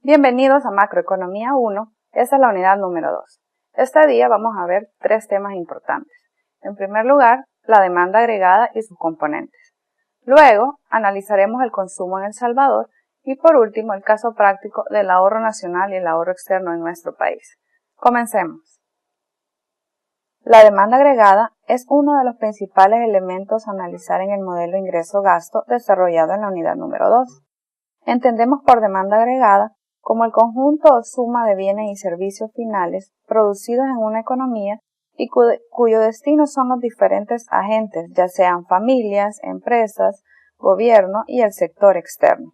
Bienvenidos a Macroeconomía 1, esta es la unidad número 2. Este día vamos a ver tres temas importantes. En primer lugar, la demanda agregada y sus componentes. Luego, analizaremos el consumo en El Salvador y por último, el caso práctico del ahorro nacional y el ahorro externo en nuestro país. Comencemos. La demanda agregada es uno de los principales elementos a analizar en el modelo ingreso-gasto desarrollado en la unidad número 2. Entendemos por demanda agregada como el conjunto o suma de bienes y servicios finales producidos en una economía y cuyo destino son los diferentes agentes, ya sean familias, empresas, gobierno y el sector externo.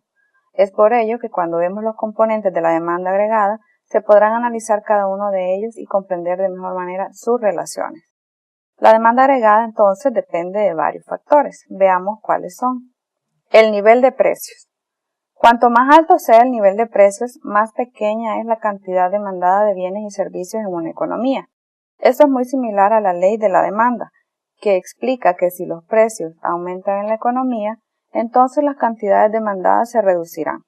Es por ello que cuando vemos los componentes de la demanda agregada, se podrán analizar cada uno de ellos y comprender de mejor manera sus relaciones. La demanda agregada entonces depende de varios factores. Veamos cuáles son. El nivel de precios. Cuanto más alto sea el nivel de precios, más pequeña es la cantidad demandada de bienes y servicios en una economía. Esto es muy similar a la ley de la demanda, que explica que si los precios aumentan en la economía, entonces las cantidades demandadas se reducirán.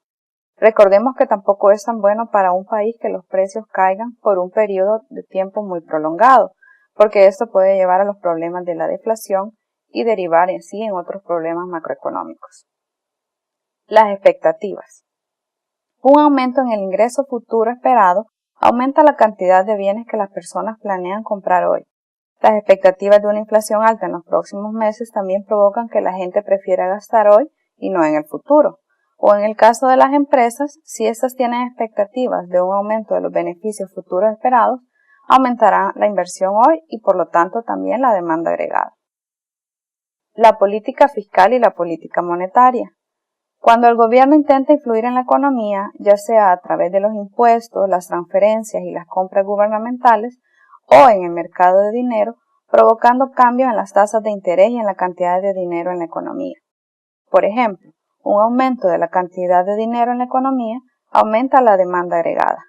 Recordemos que tampoco es tan bueno para un país que los precios caigan por un periodo de tiempo muy prolongado, porque esto puede llevar a los problemas de la deflación y derivar en sí en otros problemas macroeconómicos. Las expectativas. Un aumento en el ingreso futuro esperado aumenta la cantidad de bienes que las personas planean comprar hoy. Las expectativas de una inflación alta en los próximos meses también provocan que la gente prefiera gastar hoy y no en el futuro. O en el caso de las empresas, si éstas tienen expectativas de un aumento de los beneficios futuros esperados, aumentará la inversión hoy y por lo tanto también la demanda agregada. La política fiscal y la política monetaria. Cuando el gobierno intenta influir en la economía, ya sea a través de los impuestos, las transferencias y las compras gubernamentales, o en el mercado de dinero, provocando cambios en las tasas de interés y en la cantidad de dinero en la economía. Por ejemplo, un aumento de la cantidad de dinero en la economía aumenta la demanda agregada.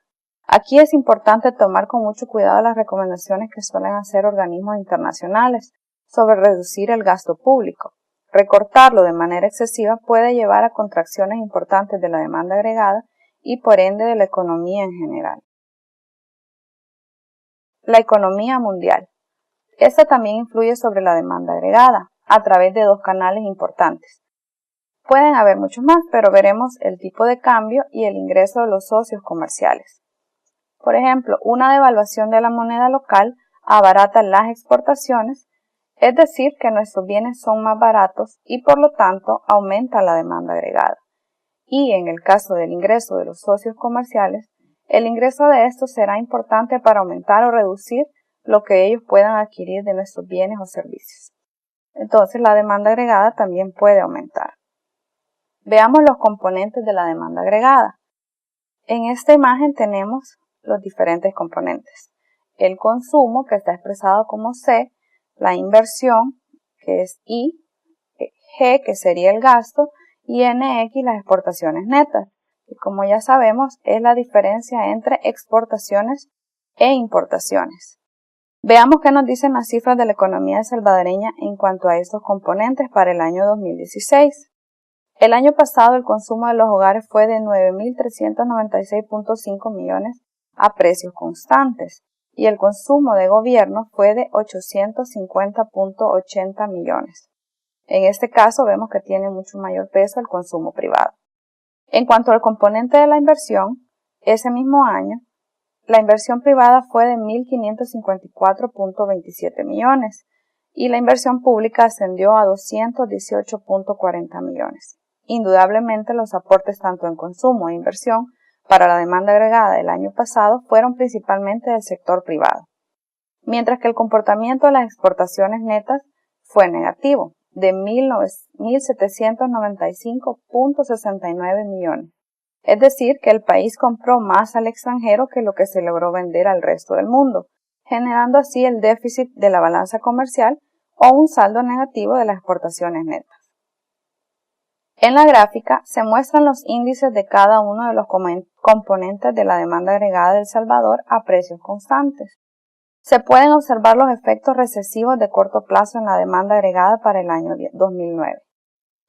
Aquí es importante tomar con mucho cuidado las recomendaciones que suelen hacer organismos internacionales sobre reducir el gasto público. Recortarlo de manera excesiva puede llevar a contracciones importantes de la demanda agregada y por ende de la economía en general. La economía mundial. Esta también influye sobre la demanda agregada a través de dos canales importantes. Pueden haber muchos más, pero veremos el tipo de cambio y el ingreso de los socios comerciales. Por ejemplo, una devaluación de la moneda local abarata las exportaciones, es decir, que nuestros bienes son más baratos y por lo tanto aumenta la demanda agregada. Y en el caso del ingreso de los socios comerciales, el ingreso de estos será importante para aumentar o reducir lo que ellos puedan adquirir de nuestros bienes o servicios. Entonces la demanda agregada también puede aumentar. Veamos los componentes de la demanda agregada. En esta imagen tenemos los diferentes componentes. El consumo, que está expresado como C, la inversión, que es I, G, que sería el gasto, y NX, las exportaciones netas, que como ya sabemos es la diferencia entre exportaciones e importaciones. Veamos qué nos dicen las cifras de la economía salvadoreña en cuanto a estos componentes para el año 2016. El año pasado el consumo de los hogares fue de 9.396.5 millones a precios constantes y el consumo de gobierno fue de 850.80 millones. En este caso vemos que tiene mucho mayor peso el consumo privado. En cuanto al componente de la inversión, ese mismo año, la inversión privada fue de 1.554.27 millones y la inversión pública ascendió a 218.40 millones. Indudablemente los aportes tanto en consumo e inversión para la demanda agregada del año pasado fueron principalmente del sector privado, mientras que el comportamiento de las exportaciones netas fue negativo, de 1.795.69 millones. Es decir, que el país compró más al extranjero que lo que se logró vender al resto del mundo, generando así el déficit de la balanza comercial o un saldo negativo de las exportaciones netas. En la gráfica se muestran los índices de cada uno de los componentes de la demanda agregada de El Salvador a precios constantes. Se pueden observar los efectos recesivos de corto plazo en la demanda agregada para el año 2009.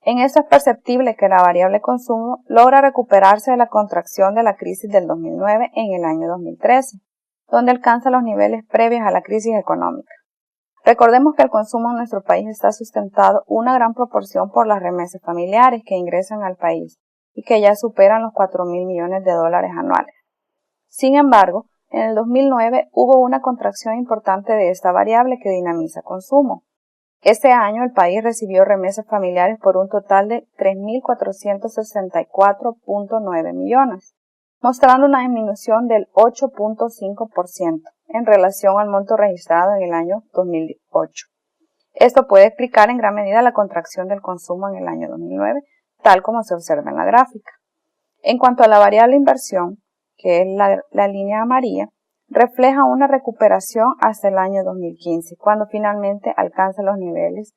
En esto es perceptible que la variable consumo logra recuperarse de la contracción de la crisis del 2009 en el año 2013, donde alcanza los niveles previos a la crisis económica. Recordemos que el consumo en nuestro país está sustentado una gran proporción por las remesas familiares que ingresan al país y que ya superan los 4.000 millones de dólares anuales. Sin embargo, en el 2009 hubo una contracción importante de esta variable que dinamiza consumo. Este año el país recibió remesas familiares por un total de 3.464.9 millones, mostrando una disminución del 8.5% en relación al monto registrado en el año 2008. Esto puede explicar en gran medida la contracción del consumo en el año 2009, tal como se observa en la gráfica. En cuanto a la variable inversión, que es la línea amarilla, refleja una recuperación hasta el año 2015, cuando finalmente alcanza los niveles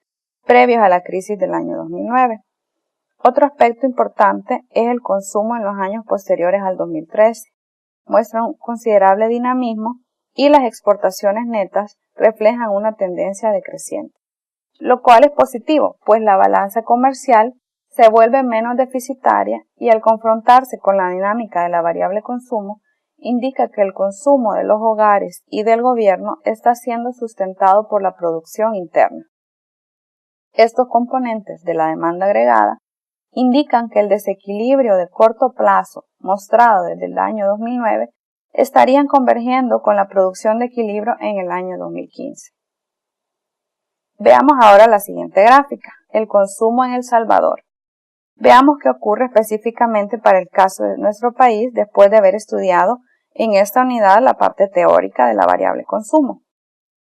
previos a la crisis del año 2009. Otro aspecto importante es el consumo en los años posteriores al 2013. Muestra un considerable dinamismo y las exportaciones netas reflejan una tendencia decreciente, lo cual es positivo, pues la balanza comercial se vuelve menos deficitaria y al confrontarse con la dinámica de la variable consumo, indica que el consumo de los hogares y del gobierno está siendo sustentado por la producción interna. Estos componentes de la demanda agregada indican que el desequilibrio de corto plazo mostrado desde el año 2009 estarían convergiendo con la producción de equilibrio en el año 2015. Veamos ahora la siguiente gráfica, el consumo en El Salvador. Veamos qué ocurre específicamente para el caso de nuestro país después de haber estudiado en esta unidad la parte teórica de la variable consumo.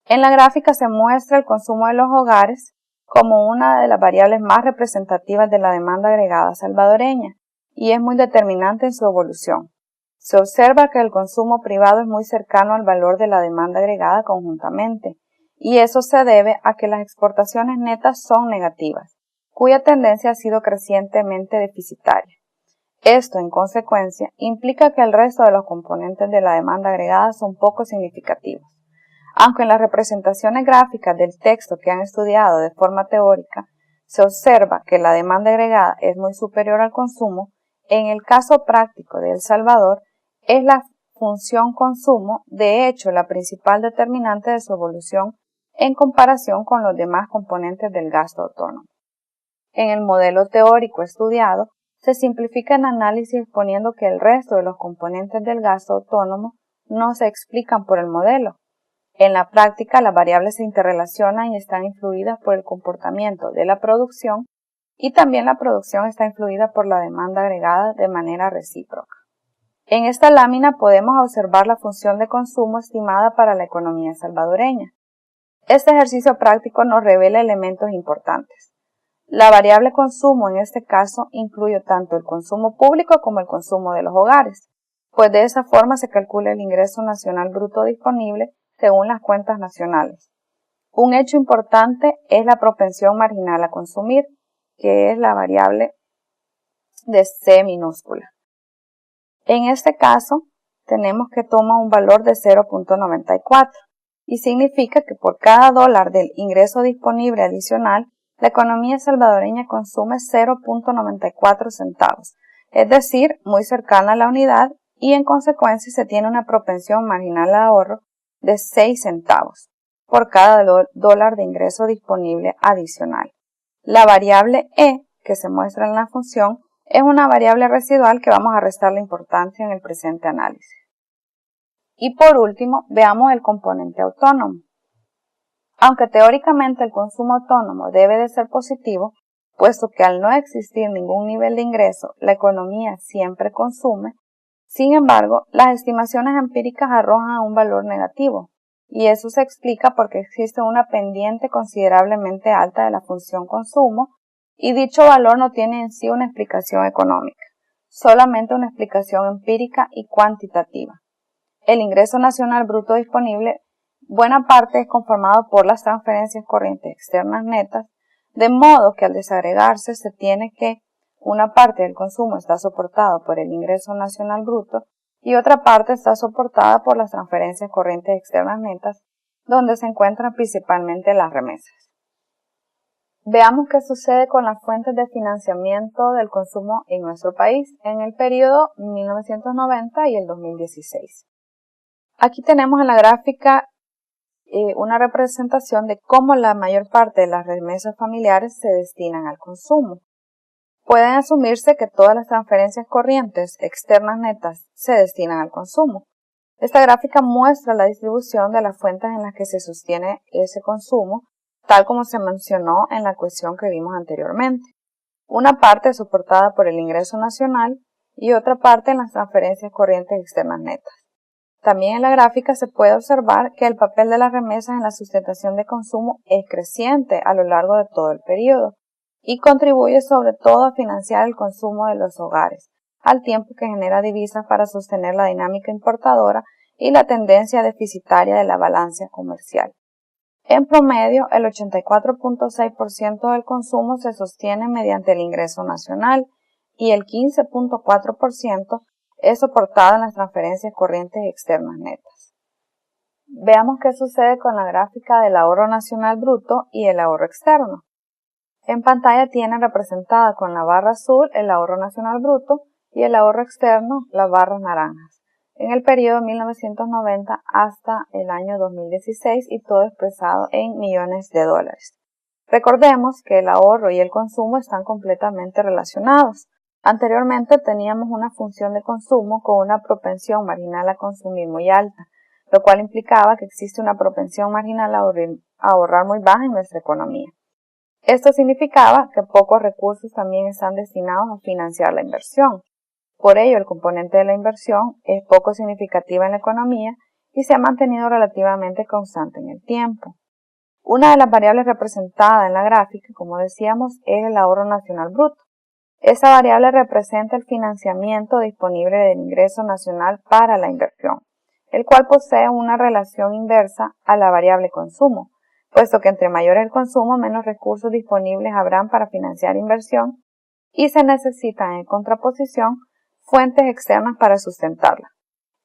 En la gráfica se muestra el consumo de los hogares como una de las variables más representativas de la demanda agregada salvadoreña y es muy determinante en su evolución. Se observa que el consumo privado es muy cercano al valor de la demanda agregada conjuntamente y eso se debe a que las exportaciones netas son negativas, cuya tendencia ha sido crecientemente deficitaria. Esto, en consecuencia, implica que el resto de los componentes de la demanda agregada son poco significativos. Aunque en las representaciones gráficas del texto que han estudiado de forma teórica se observa que la demanda agregada es muy superior al consumo, en el caso práctico de El Salvador es la función consumo, de hecho, la principal determinante de su evolución en comparación con los demás componentes del gasto autónomo. En el modelo teórico estudiado, se simplifica el análisis exponiendo que el resto de los componentes del gasto autónomo no se explican por el modelo. En la práctica, las variables se interrelacionan y están influidas por el comportamiento de la producción y también la producción está influida por la demanda agregada de manera recíproca. En esta lámina podemos observar la función de consumo estimada para la economía salvadoreña. Este ejercicio práctico nos revela elementos importantes. La variable consumo en este caso incluye tanto el consumo público como el consumo de los hogares, pues de esa forma se calcula el ingreso nacional bruto disponible según las cuentas nacionales. Un hecho importante es la propensión marginal a consumir, que es la variable de C minúscula. En este caso, tenemos que toma un valor de 0.94 y significa que por cada dólar del ingreso disponible adicional, la economía salvadoreña consume 0.94 centavos, es decir, muy cercana a la unidad y en consecuencia se tiene una propensión marginal a ahorro de 6 centavos por cada dólar de ingreso disponible adicional. La variable E, que se muestra en la función, es una variable residual que vamos a restarle importancia en el presente análisis. Y por último, veamos el componente autónomo. Aunque teóricamente el consumo autónomo debe de ser positivo, puesto que al no existir ningún nivel de ingreso, la economía siempre consume, sin embargo, las estimaciones empíricas arrojan un valor negativo, y eso se explica porque existe una pendiente considerablemente alta de la función consumo, y dicho valor no tiene en sí una explicación económica, solamente una explicación empírica y cuantitativa. El ingreso nacional bruto disponible, buena parte es conformado por las transferencias corrientes externas netas, de modo que al desagregarse se tiene que una parte del consumo está soportado por el ingreso nacional bruto y otra parte está soportada por las transferencias corrientes externas netas, donde se encuentran principalmente las remesas. Veamos qué sucede con las fuentes de financiamiento del consumo en nuestro país en el periodo 1990 y el 2016. Aquí tenemos en la gráfica una representación de cómo la mayor parte de las remesas familiares se destinan al consumo. Pueden asumirse que todas las transferencias corrientes externas netas se destinan al consumo. Esta gráfica muestra la distribución de las fuentes en las que se sostiene ese consumo, tal como se mencionó en la ecuación que vimos anteriormente. Una parte es soportada por el ingreso nacional y otra parte en las transferencias corrientes externas netas. También en la gráfica se puede observar que el papel de las remesas en la sustentación de consumo es creciente a lo largo de todo el periodo y contribuye sobre todo a financiar el consumo de los hogares, al tiempo que genera divisas para sostener la dinámica importadora y la tendencia deficitaria de la balanza comercial. En promedio, el 84.6% del consumo se sostiene mediante el ingreso nacional y el 15.4% es soportado en las transferencias corrientes externas netas. Veamos qué sucede con la gráfica del ahorro nacional bruto y el ahorro externo. En pantalla tienen representada con la barra azul el ahorro nacional bruto y el ahorro externo las barras naranjas, en el periodo 1990 hasta el año 2016 y todo expresado en millones de dólares. Recordemos que el ahorro y el consumo están completamente relacionados. Anteriormente teníamos una función de consumo con una propensión marginal a consumir muy alta, lo cual implicaba que existe una propensión marginal a ahorrar muy baja en nuestra economía. Esto significaba que pocos recursos también están destinados a financiar la inversión. Por ello, el componente de la inversión es poco significativa en la economía y se ha mantenido relativamente constante en el tiempo. Una de las variables representadas en la gráfica, como decíamos, es el ahorro nacional bruto. Esa variable representa el financiamiento disponible del ingreso nacional para la inversión, el cual posee una relación inversa a la variable consumo, puesto que entre mayor el consumo, menos recursos disponibles habrán para financiar inversión y se necesitan en contraposición fuentes externas para sustentarla.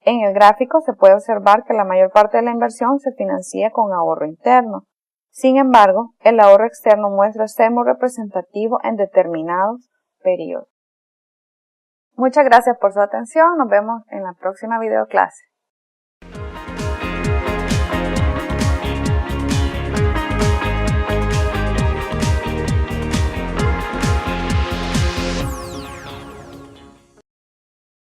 En el gráfico se puede observar que la mayor parte de la inversión se financia con ahorro interno. Sin embargo, el ahorro externo muestra ser muy representativo en determinados periodos. Muchas gracias por su atención. Nos vemos en la próxima videoclase.